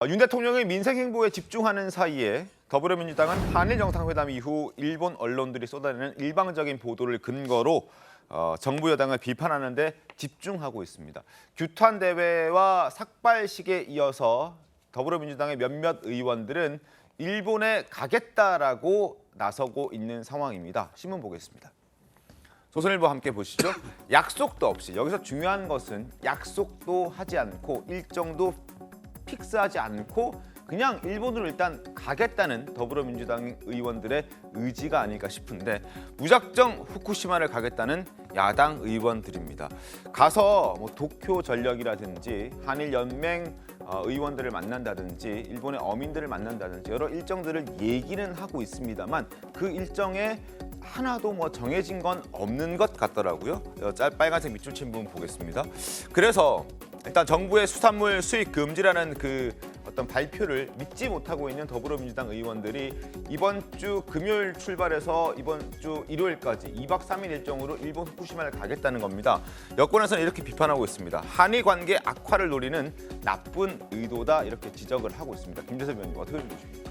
윤 대통령의 민생 행보에 집중하는 사이에 더불어민주당은 한일 정상회담 이후 일본 언론들이 쏟아내는 일방적인 보도를 근거로 정부 여당을 비판하는 데 집중하고 있습니다. 규탄 대회와 삭발식에 이어서 더불어민주당의 몇몇 의원들은 일본에 가겠다라고 나서고 있는 상황입니다. 신문 보겠습니다. 조선일보 함께 보시죠. 약속도 없이, 여기서 중요한 것은 약속도 하지 않고 일정도 픽스하지 않고 그냥 일본으로 일단 가겠다는 더불어민주당 의원들의 의지가 아닐까 싶은데, 무작정 후쿠시마를 가겠다는 야당 의원들입니다. 가서 도쿄 전력이라든지 한일연맹 의원들을 만난다든지 일본의 어민들을 만난다든지 여러 일정들을 얘기는 하고 있습니다만 그 일정에 하나도 정해진 건 없는 것 같더라고요. 빨간색 밑줄 친 부분 보겠습니다. 그래서 일단 정부의 수산물 수입 금지라는 그 어떤 발표를 믿지 못하고 있는 더불어민주당 의원들이 이번 주 금요일 출발해서 이번 주 일요일까지 2박 3일 일정으로 일본 후쿠시마를 가겠다는 겁니다. 여권에서는 이렇게 비판하고 있습니다. 한일 관계 악화를 노리는 나쁜 의도다, 이렇게 지적을 하고 있습니다. 김재섭 위원님 어떻게 보십니까?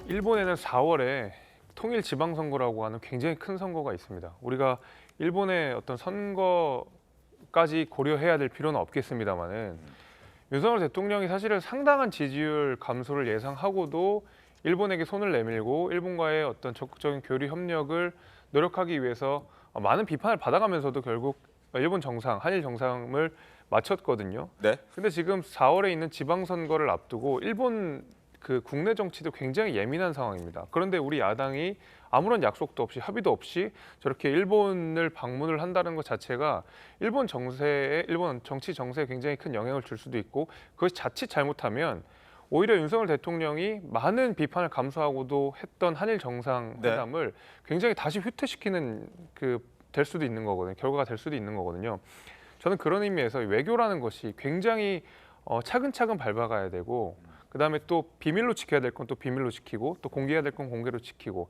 일본에는 4월에 통일 지방선거라고 하는 굉장히 큰 선거가 있습니다. 우리가 일본의 어떤 선거까지 고려해야 될 필요는 없겠습니다만은 윤석열 대통령이 사실은 상당한 지지율 감소를 예상하고도 일본에게 손을 내밀고 일본과의 어떤 적극적인 교류 협력을 노력하기 위해서 많은 비판을 받아가면서도 결국 일본 정상, 한일 정상을 마쳤거든요. 네. 근데 지금 4월에 있는 지방선거를 앞두고 일본 국내 정치도 굉장히 예민한 상황입니다. 그런데 우리 야당이 아무런 약속도 없이 합의도 없이 저렇게 일본을 방문을 한다는 것 자체가 일본 정치 정세에 굉장히 큰 영향을 줄 수도 있고, 그것이 자칫 잘못하면 오히려 윤석열 대통령이 많은 비판을 감수하고도 했던 한일 정상회담을 굉장히 다시 후퇴시키는 될 수도 있는 거거든요. 결과가 될 수도 있는 거거든요. 저는 그런 의미에서 외교라는 것이 굉장히 차근차근 밟아가야 되고, 그다음에 또 비밀로 지켜야 될 건 또 비밀로 지키고, 또 공개해야 될 건 공개로 지키고,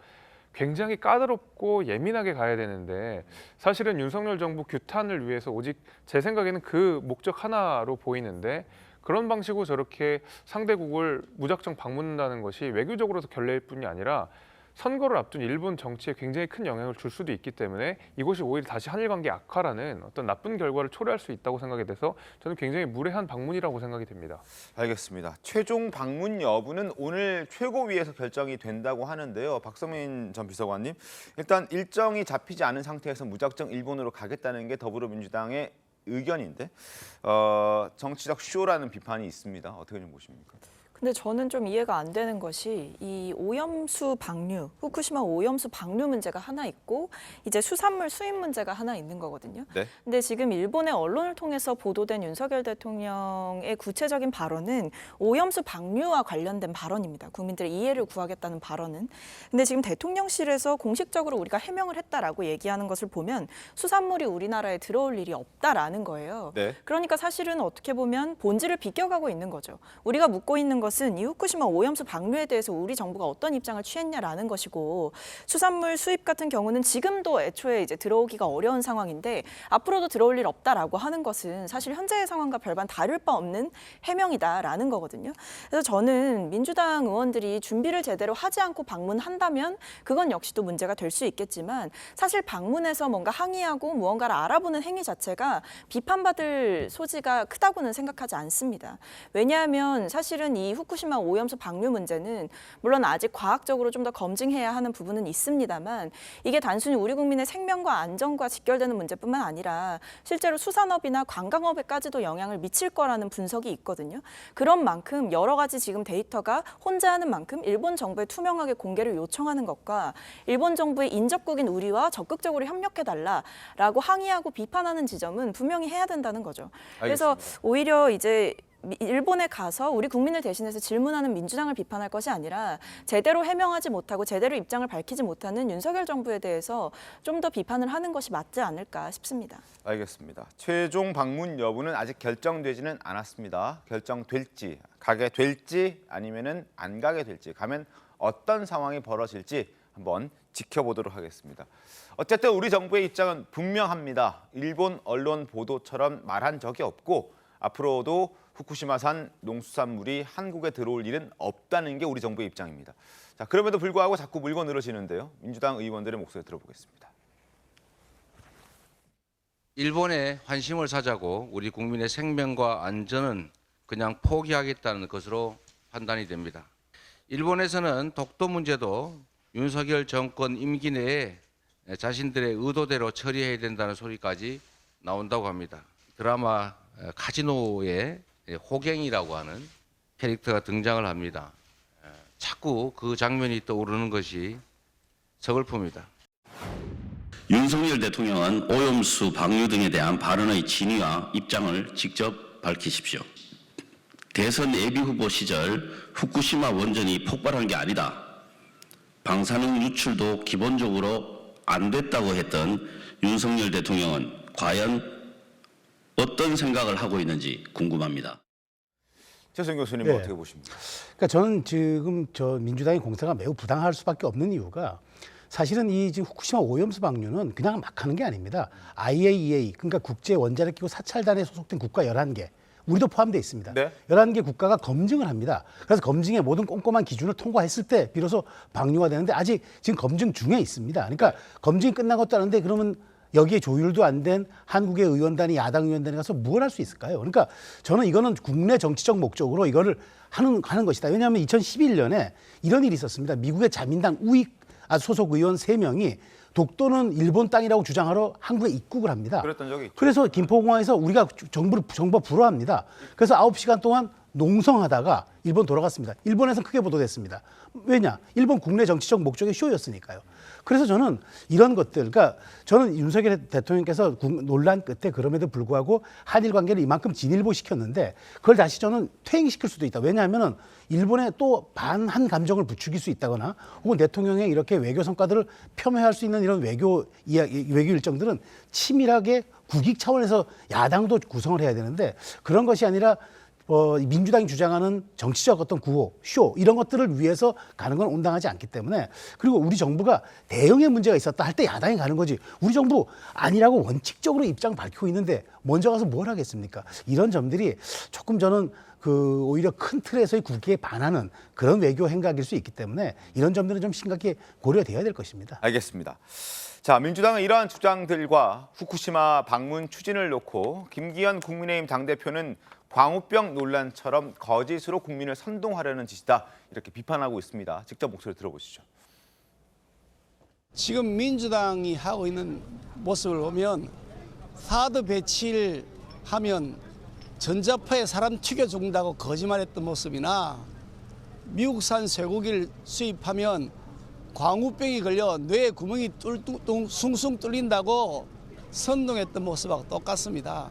굉장히 까다롭고 예민하게 가야 되는데, 사실은 윤석열 정부 규탄을 위해서 오직 제 생각에는 그 목적 하나로 보이는데, 그런 방식으로 저렇게 상대국을 무작정 방문한다는 것이 외교적으로도 결례일 뿐이 아니라 선거를 앞둔 일본 정치에 굉장히 큰 영향을 줄 수도 있기 때문에 이것이 오히려 다시 한일 관계 악화라는 어떤 나쁜 결과를 초래할 수 있다고 생각이 돼서 저는 굉장히 무례한 방문이라고 생각이 됩니다. 알겠습니다. 최종 방문 여부는 오늘 최고위에서 결정이 된다고 하는데요. 박성민 전 비서관님, 일단 일정이 잡히지 않은 상태에서 무작정 일본으로 가겠다는 게 더불어민주당의 의견인데 정치적 쇼라는 비판이 있습니다. 어떻게 좀 보십니까? 근데 저는 좀 이해가 안 되는 것이 이 오염수 방류, 후쿠시마 오염수 방류 문제가 하나 있고 이제 수산물 수입 문제가 하나 있는 거거든요. 네. 근데 지금 일본의 언론을 통해서 보도된 윤석열 대통령의 구체적인 발언은 오염수 방류와 관련된 발언입니다. 국민들의 이해를 구하겠다는 발언은. 근데 지금 대통령실에서 공식적으로 우리가 해명을 했다라고 얘기하는 것을 보면 수산물이 우리나라에 들어올 일이 없다라는 거예요. 네. 그러니까 사실은 어떻게 보면 본질을 비껴가고 있는 거죠. 우리가 묻고 있는 것은 이 후쿠시마 오염수 방류에 대해서 우리 정부가 어떤 입장을 취했냐라는 것이고, 수산물 수입 같은 경우는 지금도 애초에 이제 들어오기가 어려운 상황인데 앞으로도 들어올 일 없다라고 하는 것은 사실 현재의 상황과 별반 다를 바 없는 해명이다라는 거거든요. 그래서 저는 민주당 의원들이 준비를 제대로 하지 않고 방문한다면 그건 역시 또 문제가 될 수 있겠지만, 사실 방문해서 뭔가 항의하고 무언가를 알아보는 행위 자체가 비판받을 소지가 크다고는 생각하지 않습니다. 왜냐하면 사실은 이 후쿠시마 오염수 방류 문제는 물론 아직 과학적으로 좀 더 검증해야 하는 부분은 있습니다만, 이게 단순히 우리 국민의 생명과 안전과 직결되는 문제뿐만 아니라 실제로 수산업이나 관광업에까지도 영향을 미칠 거라는 분석이 있거든요. 그런 만큼 여러 가지 지금 데이터가 혼재하는 만큼 일본 정부에 투명하게 공개를 요청하는 것과 일본 정부의 인접국인 우리와 적극적으로 협력해달라라고 항의하고 비판하는 지점은 분명히 해야 된다는 거죠. 그래서 오히려 이제 일본에 가서 우리 국민을 대신해서 질문하는 민주당을 비판할 것이 아니라 제대로 해명하지 못하고 제대로 입장을 밝히지 못하는 윤석열 정부에 대해서 좀 더 비판을 하는 것이 맞지 않을까 싶습니다. 알겠습니다. 최종 방문 여부는 아직 결정되지는 않았습니다. 결정될지, 가게 될지 아니면은 안 가게 될지, 가면 어떤 상황이 벌어질지 한번 지켜보도록 하겠습니다. 어쨌든 우리 정부의 입장은 분명합니다. 일본 언론 보도처럼 말한 적이 없고 앞으로도 후쿠시마산 농수산물이 한국에 들어올 일은 없다는 게 우리 정부의 입장입니다. 자, 그럼에도 불구하고 자꾸 물고 늘어지는데요. 민주당 의원들의 목소리 들어보겠습니다. 일본에 환심을 사자고 우리 국민의 생명과 안전은 그냥 포기하겠다는 것으로 판단이 됩니다. 일본에서는 독도 문제도 윤석열 정권 임기 내에 자신들의 의도대로 처리해야 된다는 소리까지 나온다고 합니다. 드라마 카지노의 호갱이라고 하는 캐릭터가 등장을 합니다. 자꾸 그 장면이 떠오르는 것이 서글픕니다. 윤석열 대통령은 오염수 방류 등에 대한 발언의 진위와 입장을 직접 밝히십시오. 대선 예비후보 시절 후쿠시마 원전이 폭발한 게 아니다. 방사능 유출도 기본적으로 안 됐다고 했던 윤석열 대통령은 과연 어떤 생각을 하고 있는지 궁금합니다. 최선 교수님 네. 어떻게 보십니까? 그러니까 저는 지금 민주당의 공세가 매우 부당할 수밖에 없는 이유가 사실은 이 지금 후쿠시마 오염수 방류는 그냥 막 하는 게 아닙니다. IAEA 그러니까 국제 원자력 기구 사찰단에 소속된 국가 11개 우리도 포함되어 있습니다. 네. 11개 국가가 검증을 합니다. 그래서 검증의 모든 꼼꼼한 기준을 통과했을 때 비로소 방류가 되는데 아직 지금 검증 중에 있습니다. 그러니까 검증이 끝난 것도 아닌데 그러면 여기에 조율도 안 된 한국의 의원단이 야당 의원단이 가서 뭘 할 수 있을까요? 그러니까 저는 이거는 국내 정치적 목적으로 이거를 하는 것이다. 왜냐하면 2011년에 이런 일이 있었습니다. 미국의 자민당 우익 소속 의원 3명이 독도는 일본 땅이라고 주장하러 한국에 입국을 합니다. 그랬던 적이 있죠. 그래서 김포공항에서 우리가 정부가 불허합니다. 그래서 9시간 동안 농성하다가 일본 돌아갔습니다. 일본에서는 크게 보도됐습니다. 왜냐? 일본 국내 정치적 목적의 쇼였으니까요. 그래서 저는 이런 것들, 그러니까 저는 윤석열 대통령께서 논란 끝에 그럼에도 불구하고 한일 관계를 이만큼 진일보시켰는데 그걸 다시 저는 퇴행시킬 수도 있다. 왜냐하면은 일본에 또 반한 감정을 부추길 수 있다거나 혹은 대통령의 이렇게 외교 성과들을 폄훼할 수 있는 이런 외교 일정들은 치밀하게 국익 차원에서 야당도 구성을 해야 되는데 그런 것이 아니라 민주당이 주장하는 정치적 어떤 구호, 쇼 이런 것들을 위해서 가는 건 온당하지 않기 때문에 그리고 우리 정부가 대응에 문제가 있었다 할 때 야당이 가는 거지 우리 정부 아니라고 원칙적으로 입장 밝히고 있는데 먼저 가서 뭘 하겠습니까? 이런 점들이 조금 저는 오히려 큰 틀에서의 국익에 반하는 그런 외교 행각일 수 있기 때문에 이런 점들은 좀 심각하게 고려돼야 될 것입니다. 알겠습니다. 자, 민주당은 이러한 주장들과 후쿠시마 방문 추진을 놓고 김기현 국민의힘 당대표는 광우병 논란처럼 거짓으로 국민을 선동하려는 짓이다 이렇게 비판하고 있습니다. 직접 목소리 들어보시죠. 지금 민주당이 하고 있는 모습을 보면 사드 배치를 하면 전자파에 사람 튀겨 죽는다고 거짓말했던 모습이나 미국산 쇠고기를 수입하면 광우병이 걸려 뇌에 구멍이 숭숭 뚫린다고 선동했던 모습하고 똑같습니다.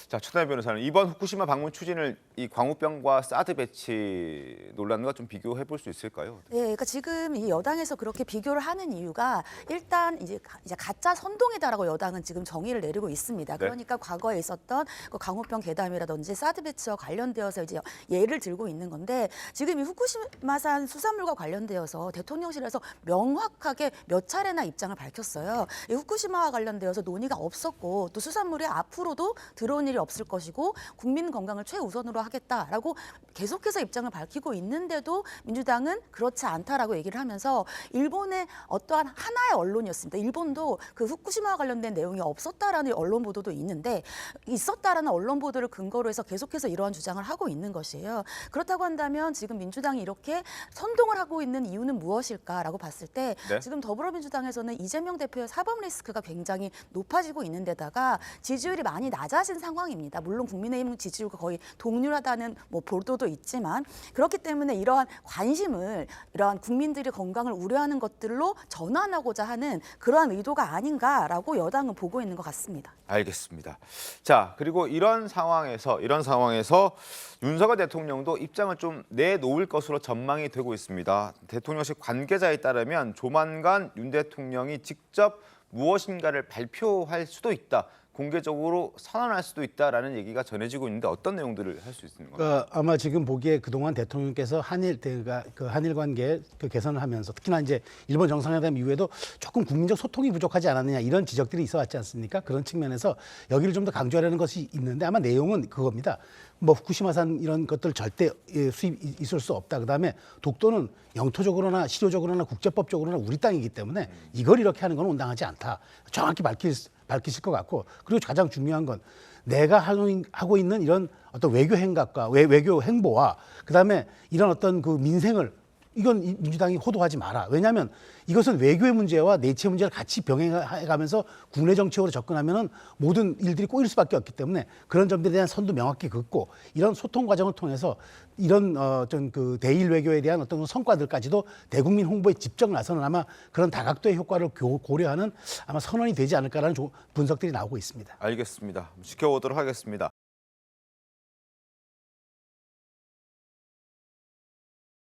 자, 최다혜 변호사는 이번 후쿠시마 방문 추진을 이 광우병과 사드 배치 논란과 좀 비교해 볼 수 있을까요? 네, 그러니까 지금 이 여당에서 그렇게 비교를 하는 이유가 일단 이제 가짜 선동이다라고 여당은 지금 정의를 내리고 있습니다. 네. 그러니까 과거에 있었던 그 광우병 괴담이라든지 사드 배치와 관련되어서 이제 예를 들고 있는 건데 지금 이 후쿠시마산 수산물과 관련되어서 대통령실에서 명확하게 몇 차례나 입장을 밝혔어요. 이 후쿠시마와 관련되어서 논의가 없었고 또 수산물이 앞으로도 들어온 일이 없을 것이고 국민 건강을 최우선으로 하겠다라고 계속해서 입장을 밝히고 있는데도 민주당은 그렇지 않다라고 얘기를 하면서 일본의 어떠한 하나의 언론이었습니다. 일본도 그 후쿠시마와 관련된 내용이 없었다라는 언론 보도도 있는데 있었다라는 언론 보도를 근거로 해서 계속해서 이러한 주장을 하고 있는 것이에요. 그렇다고 한다면 지금 민주당이 이렇게 선동을 하고 있는 이유는 무엇일까라고 봤을 때 네. 지금 더불어민주당에서는 이재명 대표의 사법 리스크가 굉장히 높아지고 있는 데다가 지지율이 많이 낮아진 상황입니다. 물론 국민의힘 지지율과 거의 동률하다는 보도도 있지만 그렇기 때문에 이러한 관심을 이러한 국민들의 건강을 우려하는 것들로 전환하고자 하는 그러한 의도가 아닌가라고 여당은 보고 있는 것 같습니다. 알겠습니다. 자, 그리고 이런 상황에서 윤석열 대통령도 입장을 좀 내놓을 것으로 전망이 되고 있습니다. 대통령실 관계자에 따르면 조만간 윤 대통령이 직접 무엇인가를 발표할 수도 있다. 공개적으로 선언할 수도 있다라는 얘기가 전해지고 있는데 어떤 내용들을 할 수 있는 건가요? 아마 지금 보기에 그동안 대통령께서 한일 관계 그 개선을 하면서 특히나 이제 일본 정상회담 이후에도 조금 국민적 소통이 부족하지 않았느냐 이런 지적들이 있어 왔지 않습니까? 그런 측면에서 여기를 좀 더 강조하려는 것이 있는데 아마 내용은 그겁니다. 뭐 후쿠시마산 이런 것들 절대 수입 있을 수 없다. 그다음에 독도는 영토적으로나 실효적으로나 국제법적으로나 우리 땅이기 때문에 이걸 이렇게 하는 건 온당하지 않다. 정확히 밝히실 것 같고, 그리고 가장 중요한 건 내가 하고 있는 이런 어떤 외교 행각과 외교 행보와 그다음에 이런 어떤 그 민생을 이건 민주당이 호도하지 마라. 왜냐하면 이것은 외교의 문제와 내치의 문제를 같이 병행해가면서 국내 정책으로 접근하면은 모든 일들이 꼬일 수밖에 없기 때문에 그런 점들에 대한 선도 명확히 긋고 이런 소통 과정을 통해서 이런 어떤 그 대일 외교에 대한 어떤 성과들까지도 대국민 홍보에 직접 나서는 아마 그런 다각도의 효과를 고려하는 아마 선언이 되지 않을까라는 분석들이 나오고 있습니다. 알겠습니다. 지켜보도록 하겠습니다.